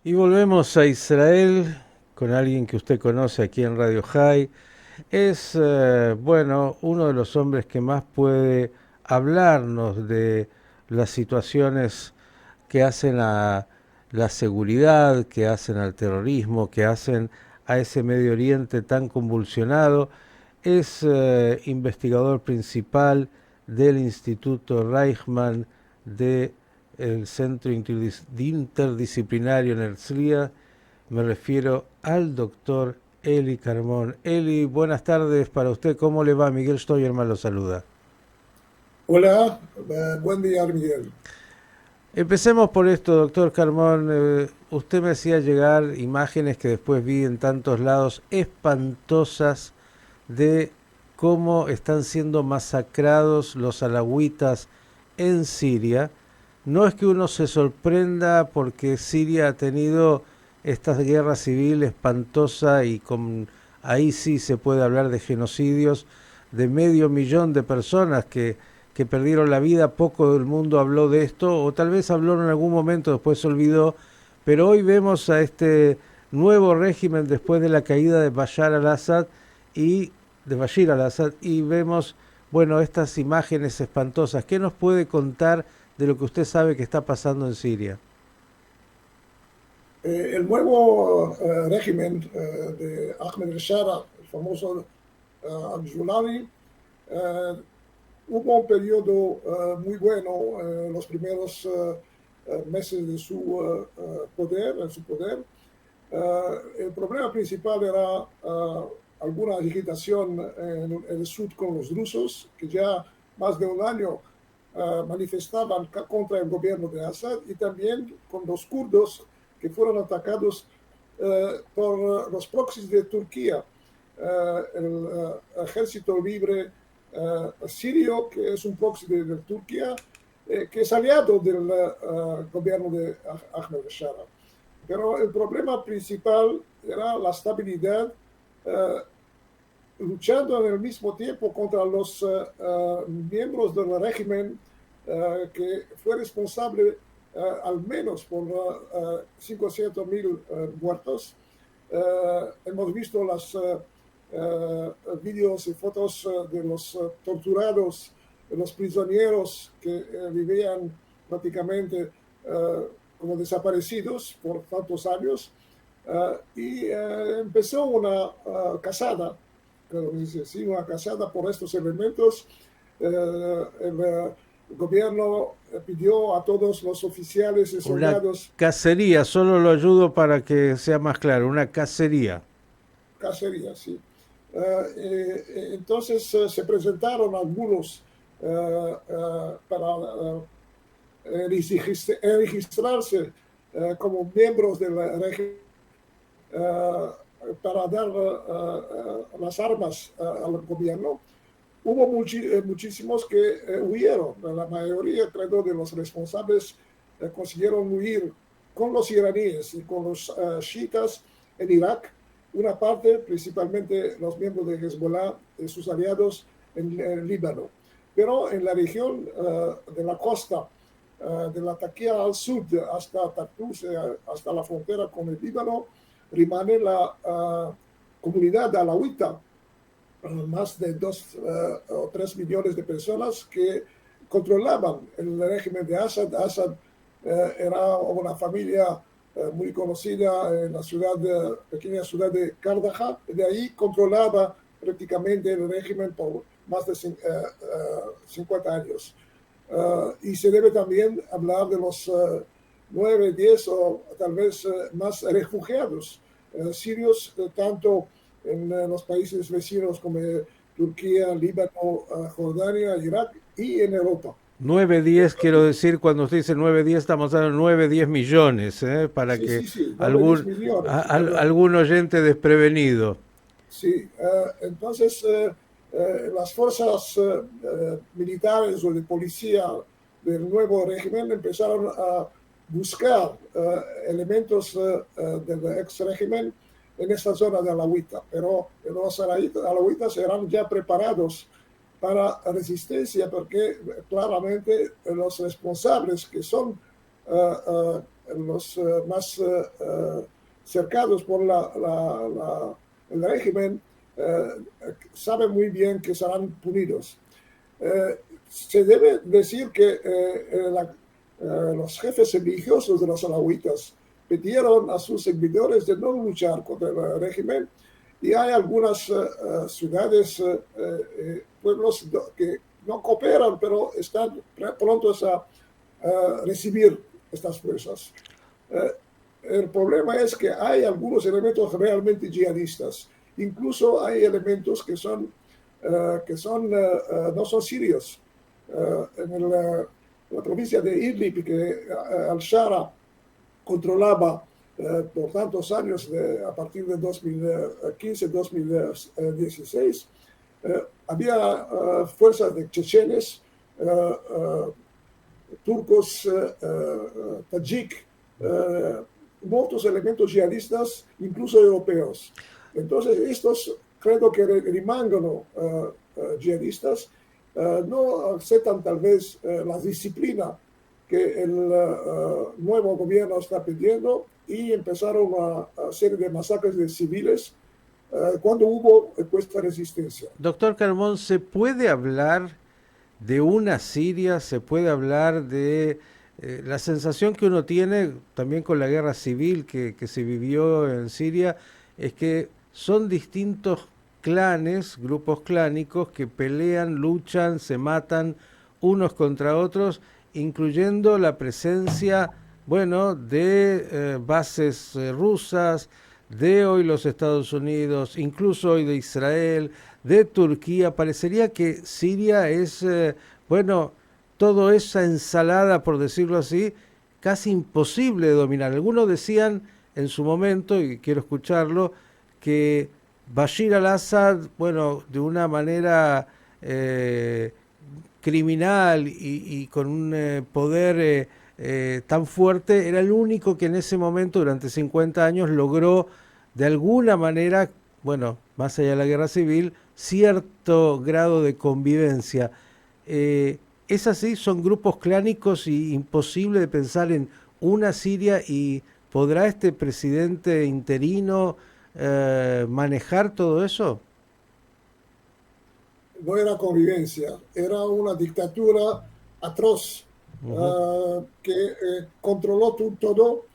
Y volvemos a Israel con alguien que usted conoce aquí en Radio High. Es, bueno, uno de los hombres que más puede hablarnos de las situaciones que hacen a la seguridad, que hacen al terrorismo, que hacen a ese Medio Oriente tan convulsionado. Es investigador principal del Instituto Reichman de el Centro Interdisciplinario en Herzliya. Me refiero al doctor Eli Carmón. Eli, buenas tardes para usted. ¿Cómo le va? Miguel Steuermann lo saluda. Hola, buen día, Miguel. Empecemos por esto, doctor Carmón. Usted me hacía llegar imágenes que después vi en tantos lados espantosas de cómo están siendo masacrados los alawitas en Siria. No es que uno se sorprenda porque Siria ha tenido esta guerra civil espantosa y con ahí sí se puede hablar de genocidios de medio millón de personas que perdieron la vida. Poco del mundo habló de esto, o tal vez habló en algún momento, después se olvidó, pero hoy vemos a este nuevo régimen después de la caída de Bashar al-Assad y de Bashir al-Assad y vemos, bueno, estas imágenes espantosas. ¿Qué nos puede contar de lo que usted sabe que está pasando en Siria? El nuevo régimen de Ahmed al-Shara, el famoso al-Julani, eh, hubo un periodo muy bueno los primeros meses de su poder, en su poder. El problema principal era alguna agitación en el sur con los rusos, que ya más de un año manifestaban contra el gobierno de Assad, y también con los kurdos que fueron atacados por los proxies de Turquía, el ejército libre sirio, que es un proxy de Turquía, que es aliado del gobierno de Ahmed al-Shara. Pero el problema principal era la estabilidad, uh, luchando en el mismo tiempo contra los miembros del régimen que fue responsable al menos por 500.000 muertos. Hemos visto los vídeos y fotos de los torturados, de los prisioneros que vivían prácticamente como desaparecidos por tantos años. Y empezó una casada, sí, una casada por estos elementos. El gobierno pidió a todos los oficiales y Una soldados cacería, solo lo ayudo para que sea más claro, una cacería. cacería, sí. Entonces se presentaron algunos para registrarse como miembros del régimen, para dar las armas al gobierno. Hubo muchísimos que huyeron. La mayoría, creo, de los responsables consiguieron huir con los iraníes y con los chiitas en Irak. Una parte, principalmente los miembros de Hezbollah y sus aliados en Líbano. Pero en la región de la costa, de la Taquía al sur hasta Tartus, hasta la frontera con el Líbano, rimane la comunidad alawita, más de 2 o 3 millones de personas que controlaban el régimen de Assad. Assad era una familia muy conocida en la pequeña ciudad de Kandahar. De ahí controlaba prácticamente el régimen por más de 50 años. Y se debe también hablar de los 9, 10 o tal vez más refugiados sirios, tanto en los países vecinos como Turquía, Líbano, Jordania, Irak y en Europa. 9-10, quiero decir, cuando usted dice 9-10, estamos hablando de 9-10 millones, para Sí, que sí, sí, 9, 10 algún, millones, es verdad. algún oyente desprevenido. Sí, entonces las fuerzas militares o de policía del nuevo régimen empezaron a buscar elementos del ex régimen en esta zona de Alawita, pero los alawitas eran ya preparados para resistencia, porque claramente los responsables que son los más cercados por el régimen saben muy bien que serán punidos. Se debe decir que los jefes religiosos de los alawitas pidieron a sus seguidores de no luchar contra el régimen, y hay algunas ciudades, pueblos que no cooperan, pero están prontos a recibir estas fuerzas. El problema es que hay algunos elementos realmente yihadistas. Incluso hay elementos que no son sirios. En la provincia de Idlib, que al-Shara controlaba por tantos años, a partir de 2015-2016, había fuerzas de chechenes, turcos, tadjik, muchos elementos yihadistas, incluso europeos. Entonces, estos, creo que rimangono yihadistas, no aceptan tal vez la disciplina que el nuevo gobierno está pidiendo, y empezaron a serie de masacres de civiles cuando hubo esta resistencia. Doctor Carmón, ¿se puede hablar de una Siria? ¿Se puede hablar de la sensación que uno tiene también con la guerra civil que se vivió en Siria? Es que son distintos clanes, grupos clánicos que pelean, luchan, se matan unos contra otros, incluyendo la presencia, bueno, de bases rusas, de hoy los Estados Unidos, incluso hoy de Israel, de Turquía. Parecería que Siria es, bueno, toda esa ensalada, por decirlo así, casi imposible de dominar. Algunos decían en su momento, y quiero escucharlo, que Bashir al-Assad, bueno, de una manera criminal y con un poder tan fuerte, era el único que en ese momento, durante 50 años, logró de alguna manera, bueno, más allá de la guerra civil, cierto grado de convivencia. ¿Es así? ¿Son grupos clánicos y imposible de pensar en una Siria? ¿Y podrá este presidente interino manejar todo eso? No era convivencia, era una dictadura atroz que controló todo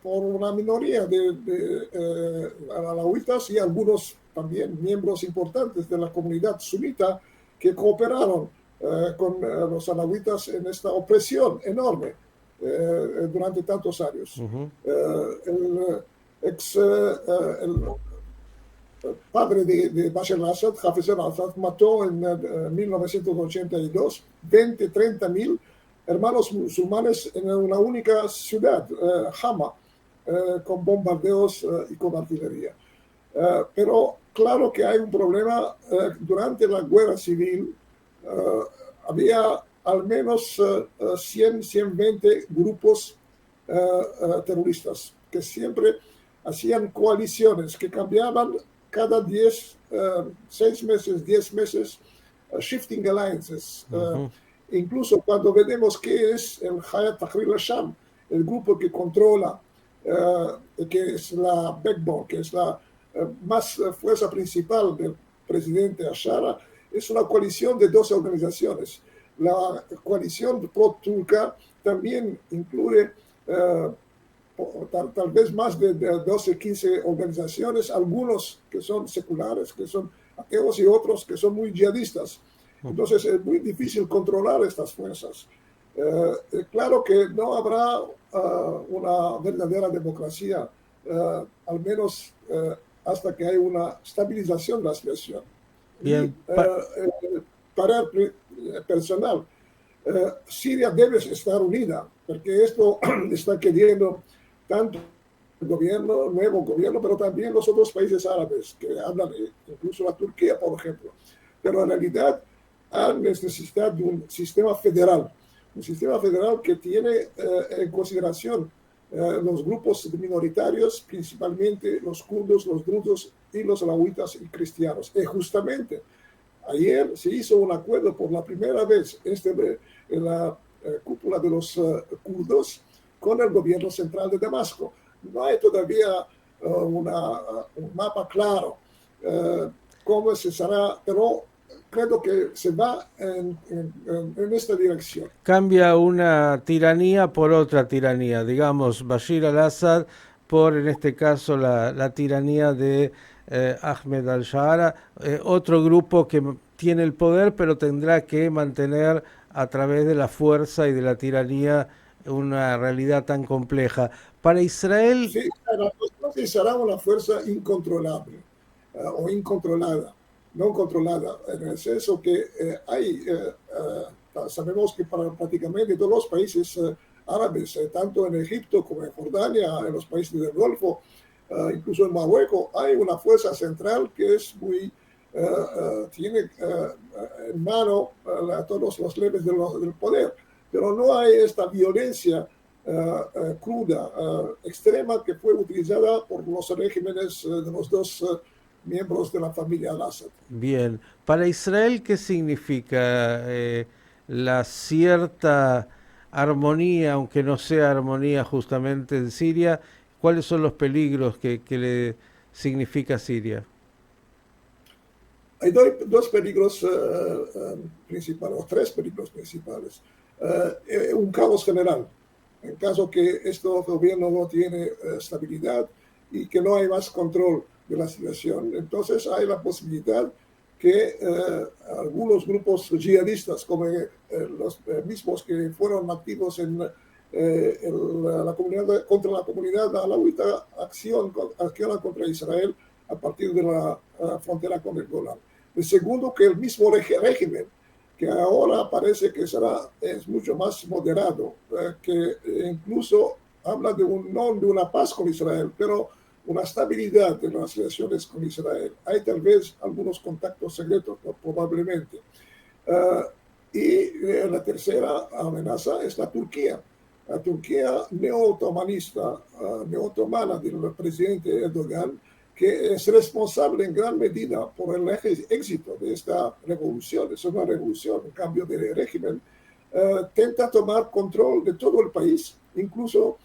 por una minoría de alawitas y algunos también miembros importantes de la comunidad sunita que cooperaron con los alawitas en esta opresión enorme durante tantos años. El padre de Bashar al-Assad, Hafez al-Assad, mató en 1982 30 mil hermanos musulmanes en una única ciudad, Hama, con bombardeos y con artillería. Pero claro que hay un problema. Durante la guerra civil había al menos 120 grupos terroristas que siempre hacían coaliciones que cambiaban cada 6 meses, 10 meses, shifting alliances. Incluso cuando vemos que es el Hayat Tahrir al-Sham, el grupo que controla, que es la backbone, que es la más fuerza principal del presidente al-Shara, es una coalición de 12 organizaciones. La coalición pro-turca también incluye tal vez más de 12, 15 organizaciones, algunos que son seculares, que son ateos, y otros que son muy yihadistas. Entonces es muy difícil controlar estas fuerzas. Claro que no habrá una verdadera democracia, al menos hasta que haya una estabilización de la situación. Bien. Para personal, Siria debe estar unida, porque esto está queriendo tanto el gobierno, nuevo gobierno, pero también los otros países árabes que hablan, incluso la Turquía, por ejemplo. Pero en realidad hay necesidad de un sistema federal que tiene en consideración los grupos minoritarios, principalmente los kurdos, los drusos y los alawitas y cristianos. Y justamente ayer se hizo un acuerdo por la primera vez en la cúpula de los kurdos con el gobierno central de Damasco. No hay todavía un mapa claro cómo se será, pero creo que se va en esta dirección. Cambia una tiranía por otra tiranía, digamos, Bashir al-Assad por, en este caso, la tiranía de Ahmed al-Shara, otro grupo que tiene el poder, pero tendrá que mantener a través de la fuerza y de la tiranía una realidad tan compleja. Para Israel, Sí, la cuestión será una fuerza incontrolable o incontrolada, no controlada, en el senso que sabemos que para prácticamente todos los países árabes, tanto en Egipto como en Jordania, en los países del Golfo, incluso en Marruecos, hay una fuerza central que es muy, tiene en mano todos los leyes del poder, pero no hay esta violencia cruda, extrema, que fue utilizada por los regímenes de los dos miembros de la familia al-Assad. bien, para Israel, ¿qué significa la cierta armonía, aunque no sea armonía justamente en Siria? ¿Cuáles son los peligros que le significa Siria? Hay dos peligros principales, o tres peligros principales. Un caos general, en caso que este gobierno no tiene estabilidad y que no hay más control de la situación. Entonces hay la posibilidad que algunos grupos yihadistas, como los mismos que fueron activos en la comunidad, contra la comunidad alawita, acción contra Israel a partir de la frontera con el Golán. El segundo, que el mismo régimen, que ahora parece que es mucho más moderado, que incluso habla no de una paz con Israel, pero una estabilidad de las relaciones con Israel. Hay tal vez algunos contactos secretos, probablemente. Y la tercera amenaza es la Turquía. La Turquía neo-otomanista, neo-otomana del presidente Erdogan, que es responsable en gran medida por el éxito de esta revolución. Es una revolución, un cambio de régimen. Tenta tomar control de todo el país, incluso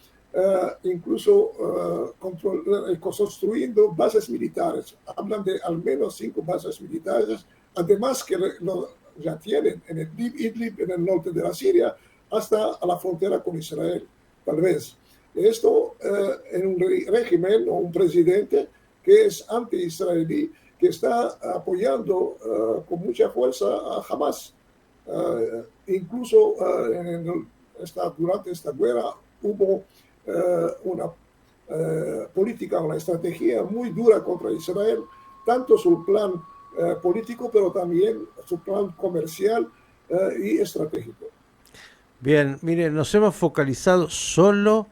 construyendo bases militares. Hablan de al menos 5 bases militares, además que ya tienen en el Idlib, en el norte de la Siria, hasta a la frontera con Israel, tal vez. Esto en un régimen o un presidente que es anti-israelí, que está apoyando con mucha fuerza a Hamas. Incluso durante esta guerra hubo una política, una estrategia muy dura contra Israel, tanto su plan político, pero también su plan comercial y estratégico. Bien, mire, nos hemos focalizado solo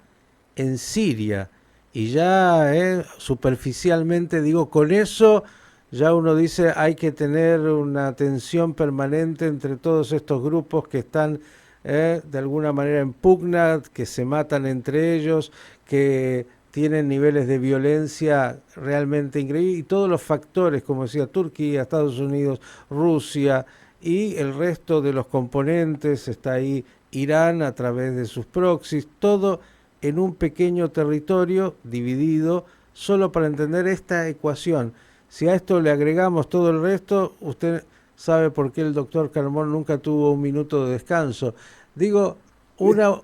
en Siria y ya superficialmente digo, con eso ya uno dice hay que tener una tensión permanente entre todos estos grupos que están de alguna manera en pugna, que se matan entre ellos, que tienen niveles de violencia realmente increíbles y todos los factores, como decía, Turquía, Estados Unidos, Rusia y el resto de los componentes, está ahí Irán a través de sus proxies, todo en un pequeño territorio dividido, solo para entender esta ecuación. Si a esto le agregamos todo el resto, usted sabe por qué el doctor Carmón nunca tuvo un minuto de descanso. Digo, una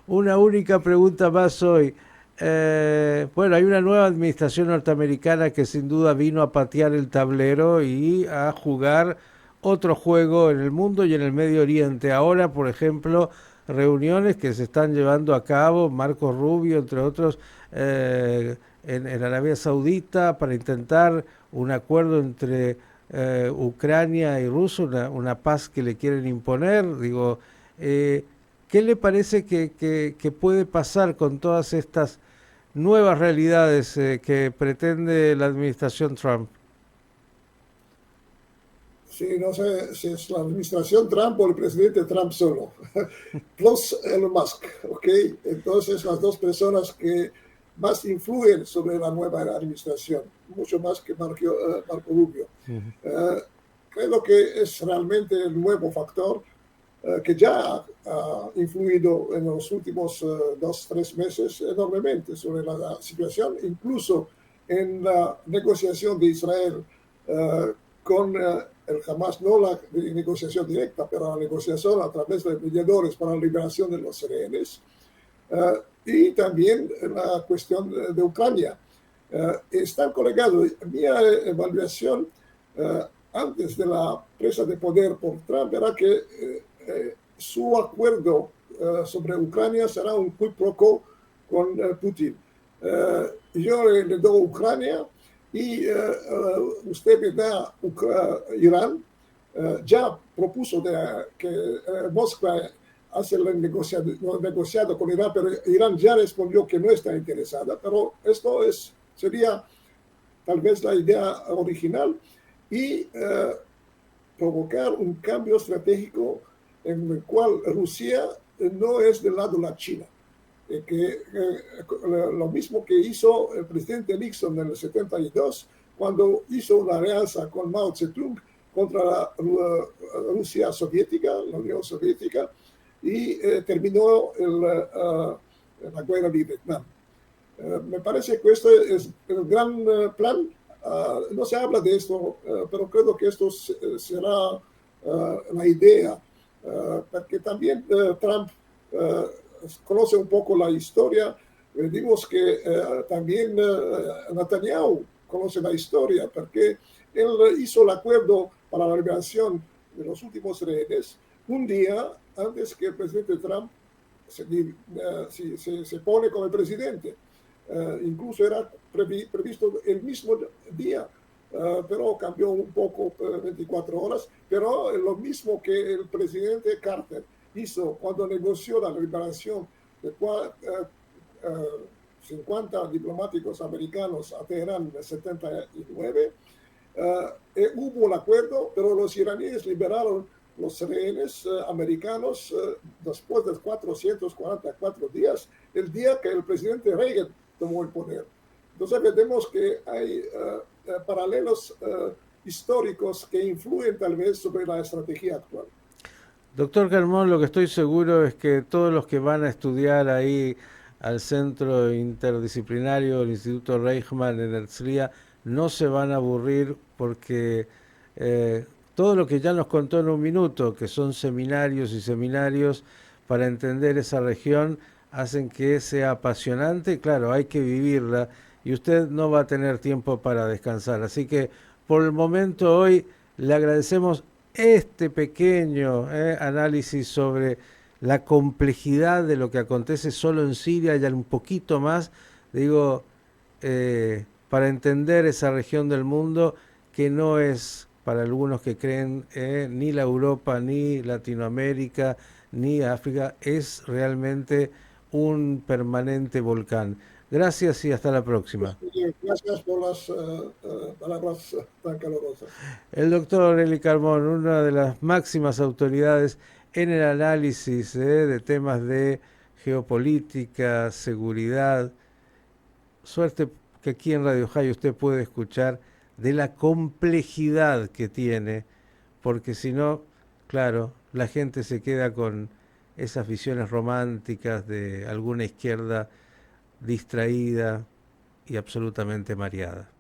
única pregunta más hoy. Bueno, hay una nueva administración norteamericana que sin duda vino a patear el tablero y a jugar otro juego en el mundo y en el Medio Oriente. Ahora, por ejemplo, reuniones que se están llevando a cabo, Marco Rubio, entre otros, en Arabia Saudita para intentar un acuerdo entre Ucrania y Rusia, una paz que le quieren imponer. Digo, ¿qué le parece que puede pasar con todas estas nuevas realidades que pretende la administración Trump? Sí, no sé si es la administración Trump o el presidente Trump solo, plus Elon Musk, ¿ok? Entonces, las dos personas que más influyen sobre la nueva administración, mucho más que Marco Rubio. Creo que es realmente el nuevo factor que ya ha influido en los últimos 2 o 3 meses enormemente sobre la situación, incluso en la negociación de Israel con el Hamas, no la negociación directa, pero la negociación a través de mediadores para la liberación de los rehenes, y también la cuestión de Ucrania. Están colgados. Mi evaluación antes de la presa de poder por Trump era que su acuerdo sobre Ucrania será un quid pro quo con Putin. Yo le doy Ucrania y usted me da Irán. Ya propuso que Moscú hace el negociado con Irán, pero Irán ya respondió que no está interesada. Pero esto sería tal vez la idea original y provocar un cambio estratégico en el cual Rusia no es del lado de la China. Lo mismo que hizo el presidente Nixon en el 72, cuando hizo una alianza con Mao Zedong contra la Rusia soviética, la Unión Soviética, y terminó la guerra de Vietnam. Me parece que esto es el gran plan. No se habla de esto, pero creo que esto será la idea, porque también Trump conoce un poco la historia. Vimos que también Netanyahu conoce la historia, porque él hizo el acuerdo para la liberación de los últimos rehenes un día antes que el presidente Trump se pone como el presidente. Incluso era previsto el mismo día, pero cambió un poco 24 horas, pero lo mismo que el presidente Carter hizo cuando negoció la liberación de 50 diplomáticos americanos a Teherán en el 79. Hubo un acuerdo, pero los iraníes liberaron los rehenes americanos después de 444 días, el día que el presidente Reagan tomó el poder. Entonces vemos que hay paralelos históricos que influyen tal vez sobre la estrategia actual. Doctor Carmón, lo que estoy seguro es que todos los que van a estudiar ahí al Centro Interdisciplinario del Instituto Reichman en Herzliya no se van a aburrir porque todo lo que ya nos contó en un minuto, que son seminarios y seminarios para entender esa región, hacen que sea apasionante. Claro, hay que vivirla y usted no va a tener tiempo para descansar. Así que por el momento hoy le agradecemos este pequeño análisis sobre la complejidad de lo que acontece solo en Siria y un poquito más, digo, para entender esa región del mundo que no es, para algunos que creen, ni la Europa, ni Latinoamérica, ni África, es realmente un permanente volcán. Gracias y hasta la próxima. Gracias por las palabras tan calurosas. El doctor Eli Carmón, una de las máximas autoridades en el análisis de temas de geopolítica, seguridad. Suerte que aquí en Radio High usted puede escuchar de la complejidad que tiene, porque si no, claro, la gente se queda con esas visiones románticas de alguna izquierda distraída y absolutamente mareada.